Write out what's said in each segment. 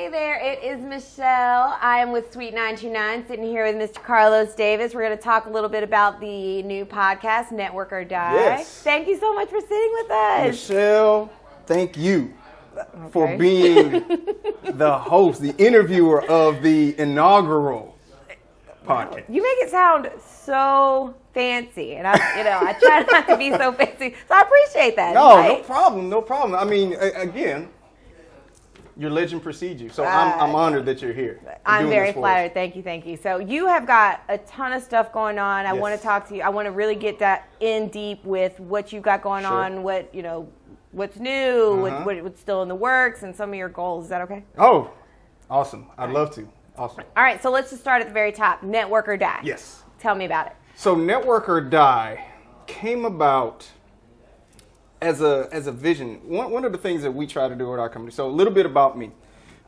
Hey there, it is Michelle. I am with Suite 929, sitting here with Mr. Carlos Davis. We're going to talk a little bit about the new podcast, Network or Die. Yes. Thank you so much for sitting with us. Michelle, thank you for being the host, the interviewer of the inaugural podcast. You make it sound so fancy, and I try not to be so fancy, so I appreciate that. No problem. I mean, again, your legend precedes you, so I'm honored that you're here. I'm very flattered. Thank you. So you have got a ton of stuff going on. I want to talk to you. I want to really get that in deep with what you've got going on, what's new, what's still in the works, and some of your goals. Is that okay? Oh, awesome. I'd love to. Awesome. All right, so let's just start at the very top. Network or Die. Yes. Tell me about it. So Network or Die came about as a vision. One of the things that we try to do at our company. So a little bit about me.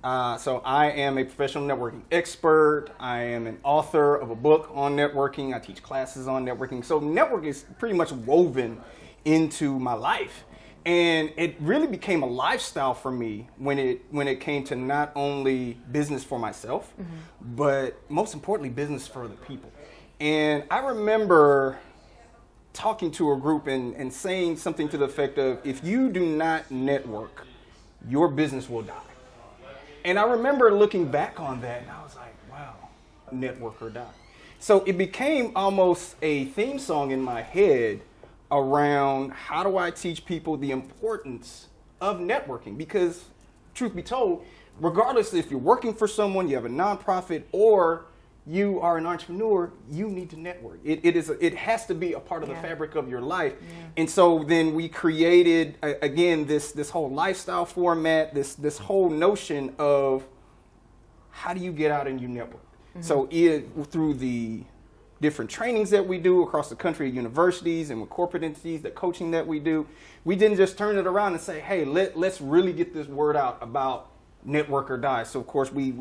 So I am a professional networking expert. I am an author of a book on networking. I teach classes on networking. So network is pretty much woven into my life. And it really became a lifestyle for me when it came to not only business for myself, but most importantly, business for other people. And I remember talking to a group and saying something to the effect of, if you do not network, your business will die. And I remember looking back on that and I was like, wow, network or die. So it became almost a theme song in my head around how do I teach people the importance of networking? Because truth be told, regardless if you're working for someone, you have a nonprofit, or you are an entrepreneur, you need to network. It has to be a part of the fabric of your life. Yeah. And so then we created, again, this whole lifestyle format, this whole notion of how do you get out and you network? So through the different trainings that we do across the country at universities and with corporate entities, the coaching that we do, we didn't just turn it around and say, hey, let's really get this word out about Network or Die. So of course we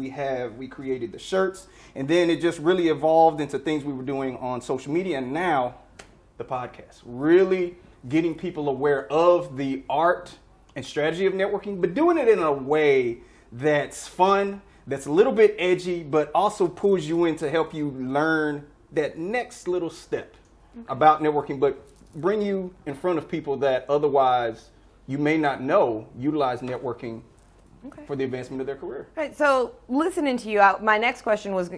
created the shirts, and then it just really evolved into things we were doing on social media, and now the podcast, really getting people aware of the art and strategy of networking, but doing it in a way that's fun, that's a little bit edgy, but also pulls you in to help you learn that next little step about networking, but bring you in front of people that otherwise you may not know utilize networking for the advancement of their career. All right, so listening to you, my next question was,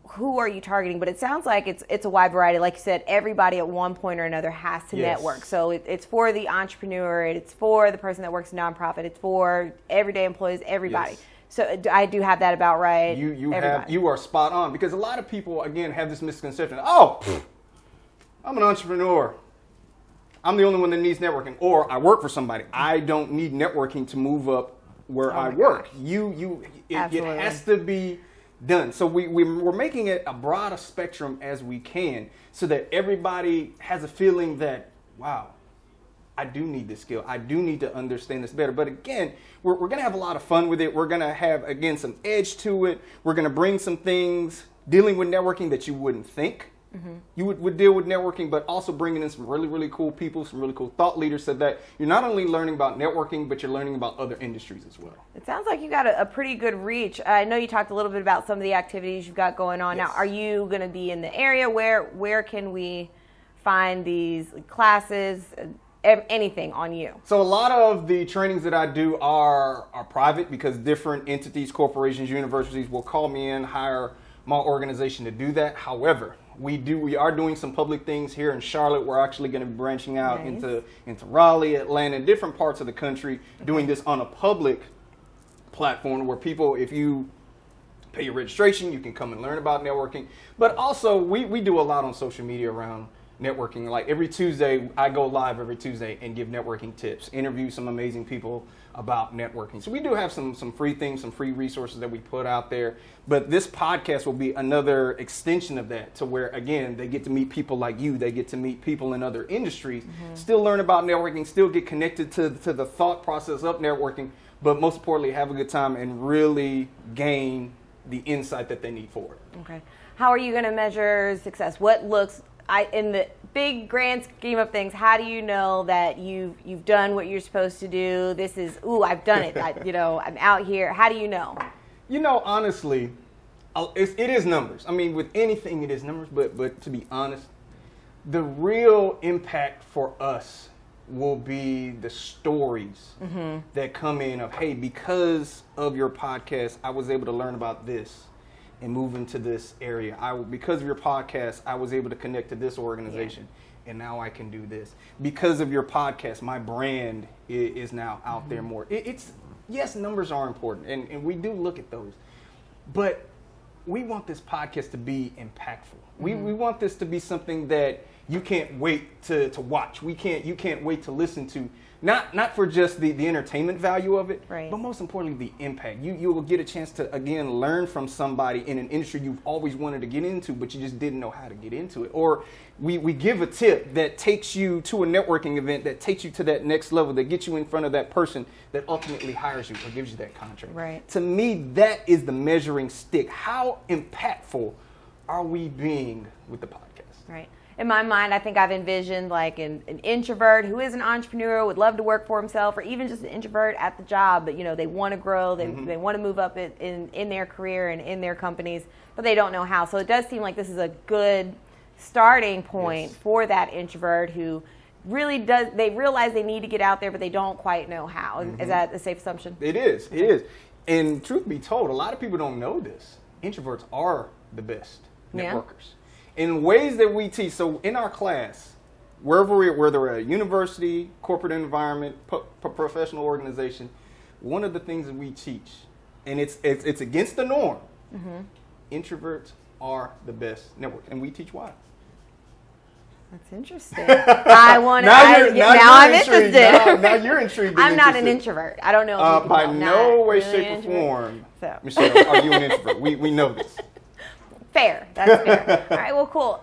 who are you targeting? But it sounds like it's a wide variety. Like you said, everybody at one point or another has to network. So it's for the entrepreneur, it's for the person that works in nonprofit, it's for everyday employees, everybody. Yes. So I do have that about right. You are spot on, because a lot of people, again, have this misconception. Oh, I'm an entrepreneur. I'm the only one that needs networking, or I work for somebody. I don't need networking to move up where I work. It has to be done. So we're making it a broad a spectrum as we can, so that everybody has a feeling that, wow, I do need this skill. I do need to understand this better. But again, we're going to have a lot of fun with it. We're going to have, again, some edge to it. We're going to bring some things dealing with networking that you wouldn't think you would deal with networking, but also bringing in some really, really cool people, some really cool thought leaders, so that you're not only learning about networking, but you're learning about other industries as well. It sounds like you got a pretty good reach. I know you talked a little bit about some of the activities you've got going on. Yes. Now, are you going to be in the area? Where can we find these classes? Anything on you? So a lot of the trainings that I do are private, because different entities, corporations, universities will call me in, hire my organization to do that. However, we are doing some public things here in Charlotte. We're actually going to be branching out into Raleigh, Atlanta, different parts of the country, doing this on a public platform where people, if you pay your registration, you can come and learn about networking. But also we do a lot on social media around networking. Like every Tuesday, I go live every Tuesday and give networking tips, interview some amazing people about networking. So we do have some free things, some free resources that we put out there. But this podcast will be another extension of that, to where, again, they get to meet people like you. They get to meet people in other industries, still learn about networking, still get connected to the thought process of networking, but most importantly, have a good time and really gain the insight that they need for it. Okay. How are you going to measure success? What looks, in the big grand scheme of things, how do you know that you've done what you're supposed to do? This is, I've done it. I'm out here. How do you know? Honestly, it is numbers. I mean, with anything, it is numbers. But to be honest, the real impact for us will be the stories that come in of, hey, because of your podcast, I was able to learn about this and move into this area. Because of your podcast, I was able to connect to this organization, and now I can do this. Because of your podcast, my brand is now out there more. Yes, numbers are important, and we do look at those, but we want this podcast to be impactful. We want this to be something that you can't wait to watch. You can't wait to listen to. Not for just the entertainment value of it, right, but most importantly, the impact. You will get a chance to, again, learn from somebody in an industry you've always wanted to get into, but you just didn't know how to get into it. Or we give a tip that takes you to a networking event, that takes you to that next level, that gets you in front of that person that ultimately hires you or gives you that contract. Right. To me, that is the measuring stick. How impactful are we being with the podcast? Right. In my mind, I think I've envisioned like an introvert who is an entrepreneur, would love to work for himself, or even just an introvert at the job, but they want to grow, they want to move up in their career and in their companies, but they don't know how. So it does seem like this is a good starting point for that introvert who really they realize they need to get out there, but they don't quite know how. Is that a safe assumption? It is. It is. And truth be told, a lot of people don't know this. Introverts are the best networkers. In ways that we teach, so in our class, whether we're at a university, corporate environment, professional organization, one of the things that we teach, and it's against the norm, introverts are the best network, and we teach why. That's interesting. I want to. Now I'm interested. Now you're intrigued. I'm not an introvert. I don't know. If by no way, really shape, or form, so. Michelle, are you an introvert? We know this. Fair. That's fair. All right. Well, cool.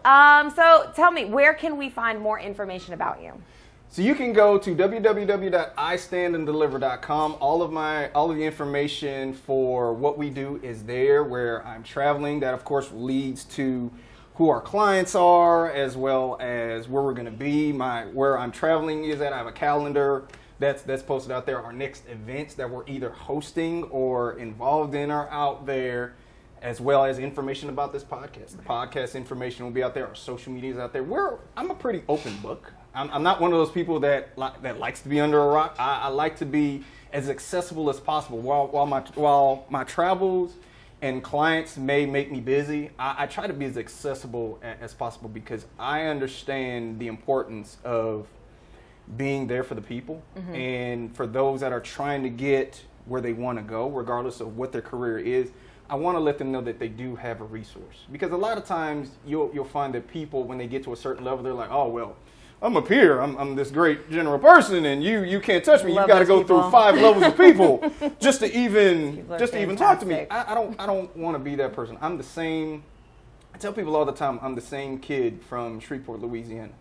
So tell me, where can we find more information about you? So you can go to www.istandanddeliver.com. All of the information for what we do is there. Where I'm traveling, that of course leads to who our clients are, as well as where we're going to be. Where I'm traveling is at. I have a calendar that's posted out there. Our next events that we're either hosting or involved in are out there, as well as information about this podcast. The podcast information will be out there. Our social media is out there. I'm a pretty open book. I'm not one of those people that likes to be under a rock. I like to be as accessible as possible. While my travels and clients may make me busy, I try to be as accessible as possible, because I understand the importance of being there for the people and for those that are trying to get where they want to go, regardless of what their career is. I want to let them know that they do have a resource, because a lot of times you'll find that people, when they get to a certain level, they're like, oh, well, I'm up here. I'm this great general person, and you can't touch me. You've got to go through 5 levels of people just to even talk to me. I don't want to be that person. I'm the same. I tell people all the time, I'm the same kid from Shreveport, Louisiana.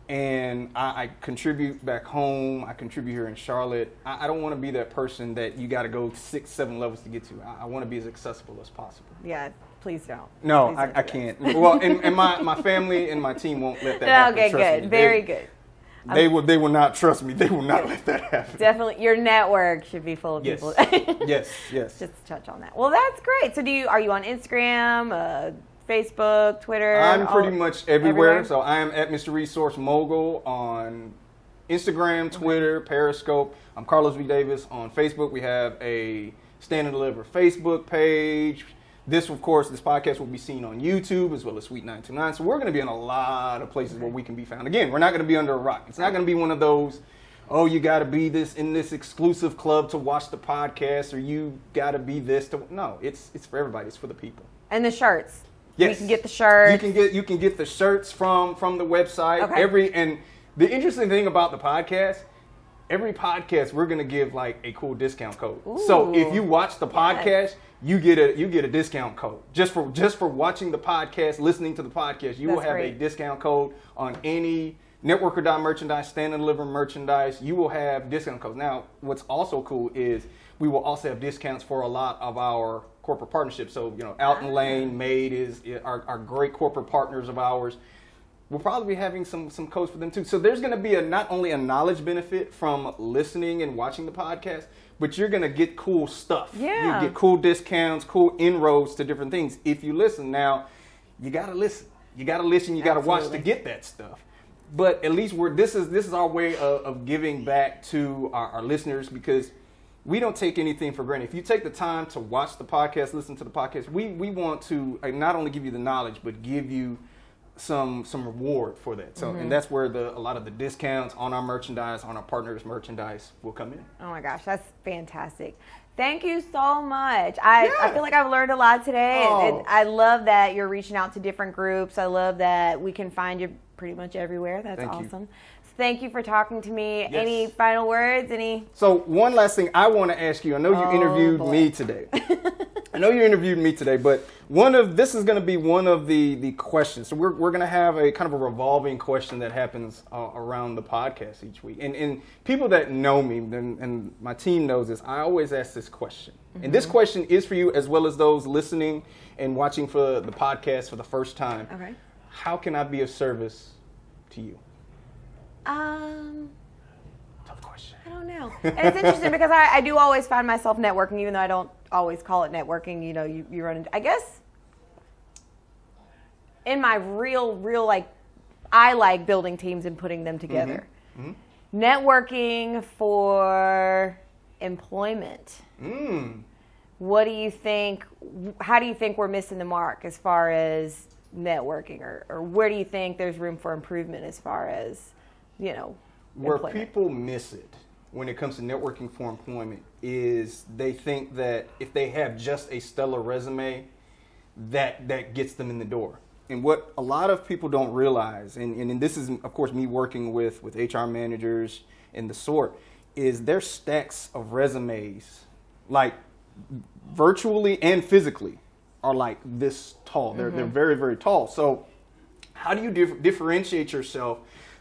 And I contribute back home. I contribute here in Charlotte. I don't want to be that person that you got to go 6, 7 levels to get to. I want to be as accessible as possible. Yeah, please don't. No, please I can't. Well, and my family and my team won't let that happen. Okay, good. Very good. They will not trust me. They will not let that happen. Definitely, your network should be full of people. Yes. Just to touch on that. Well, that's great. So are you on Instagram, Facebook, Twitter? I'm pretty much everywhere. So I am at Mr. Resource Mogul on Instagram, Twitter, Periscope. I'm Carlos V. Davis on Facebook. We have a Stand and Deliver Facebook page. This podcast will be seen on YouTube as well as Suite 929. So we're going to be in a lot of places where we can be found. Again, we're not going to be under a rock. It's not going to be one of those, oh, you got to be in this exclusive club to watch the podcast, or you got to be this to. No, it's for everybody. It's for the people. And the shirts. Yes. You can get the shirts. You can get the shirts from the website. Okay. And the interesting thing about the podcast, every podcast we're gonna give like a cool discount code. Ooh. So if you watch the podcast, you get a discount code just for watching the podcast, listening to the podcast. You will have a discount code on any Networker merchandise, Stand and Deliver merchandise. You will have discount codes. Now, what's also cool is we will also have discounts for a lot of our corporate partnerships. So, Out and Lane, Made are great corporate partners of ours. We'll probably be having some codes for them too. So there's going to be not only a knowledge benefit from listening and watching the podcast, but you're going to get cool stuff. Yeah. You get cool discounts, cool inroads to different things if you listen. Now, you got to listen. You got to listen. You got to watch to get that stuff. But at least this is our way of giving back to our listeners, because we don't take anything for granted. If you take the time to watch the podcast, listen to the podcast, we want to not only give you the knowledge, but give you some reward for that. So, and that's where a lot of the discounts on our merchandise, on our partners' merchandise will come in. Oh my gosh, that's fantastic. Thank you so much. I feel like I've learned a lot today. And I love that you're reaching out to different groups. I love that we can find you pretty much everywhere. That's awesome. So thank you for talking to me. Yes. Any final words? So one last thing I want to ask you. I know you interviewed me today. But this is going to be one of the questions. So we're going to have a kind of a revolving question that happens around the podcast each week. And people that know me and my team knows this, I always ask this question. Mm-hmm. And this question is for you as well as those listening and watching for the podcast for the first time. Okay. How can I be of service to you? Tough question. I don't know. And it's interesting because I do always find myself networking, even though I don't always call it networking. You know, you run into, I guess, in my real I like building teams and putting them together. Mm-hmm. Mm-hmm. Networking for employment. What do you think? How do you think we're missing the mark as far as networking, or where do you think there's room for improvement as far as, where employment? People miss it when it comes to networking for employment is they think that if they have just a stellar resume, that gets them in the door. And what a lot of people don't realize, and this is of course me working with HR managers and the sort, is their stacks of resumes, like virtually and physically, are like this tall. They're very, very tall. So how do you differentiate yourself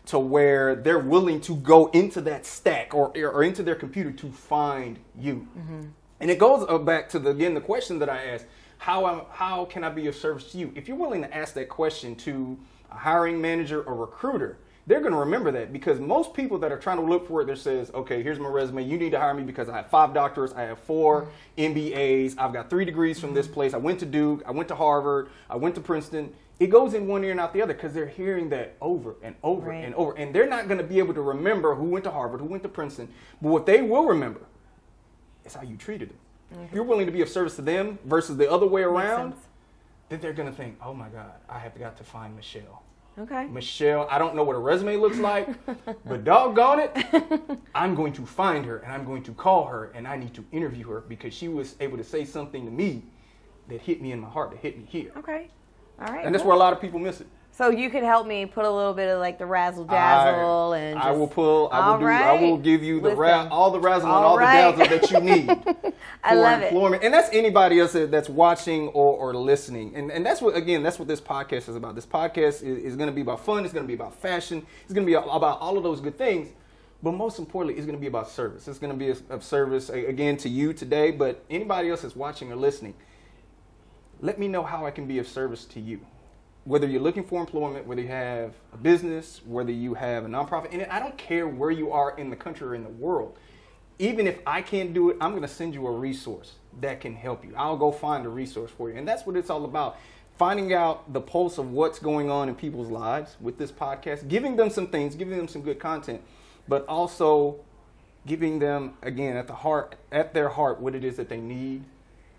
to where they're willing to go into that stack or into their computer to find you? Mm-hmm. And it goes back to the question that I asked, how can I be of service to you? If you're willing to ask that question to a hiring manager or recruiter, they're going to remember that, because most people that are trying to look for it, that says, okay, here's my resume. You need to hire me because I have 5 doctorates. I have 4 MBAs. I've got 3 degrees from this place. I went to Duke. I went to Harvard. I went to Princeton. It goes in one ear and out the other because they're hearing that over and over and over. And they're not going to be able to remember who went to Harvard, who went to Princeton. But what they will remember is how you treated them. Mm-hmm. If you're willing to be of service to them versus the other way around, then they're going to think, oh, my God, I have got to find Michelle. Okay. Michelle, I don't know what a resume looks like, but doggone it, I'm going to find her and I'm going to call her and I need to interview her because she was able to say something to me that hit me in my heart, that hit me here. Okay. All right. And that's where a lot of people miss it. So you could help me put a little bit of like the razzle dazzle and I will give you all the razzle and all the dazzle that you need for employment. And that's anybody else that's watching or listening. And that's what this podcast is about. This podcast is going to be about fun. It's going to be about fashion. It's going to be about all of those good things. But most importantly, it's going to be about service. It's going to be of service, again, to you today, but anybody else that's watching or listening. Let me know how I can be of service to you. Whether you're looking for employment, whether you have a business, whether you have a nonprofit, and I don't care where you are in the country or in the world. Even if I can't do it, I'm going to send you a resource that can help you. I'll go find a resource for you. And that's what it's all about. Finding out the pulse of what's going on in people's lives with this podcast, giving them some things, giving them some good content, but also giving them, again, at their heart, what it is that they need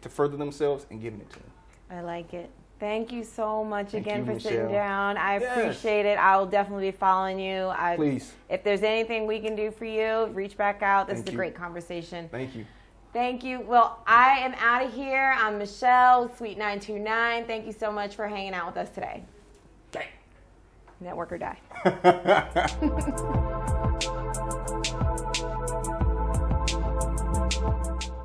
to further themselves and giving it to them. I like it. Thank you so much again for Michelle. Sitting down. I appreciate it. I will definitely be following you. Please. If there's anything we can do for you, reach back out. This is a great conversation. Thank you. Thank you. Well, I am out of here. I'm Michelle, Sweet 929. Thank you so much for hanging out with us today. Dang. Network or die.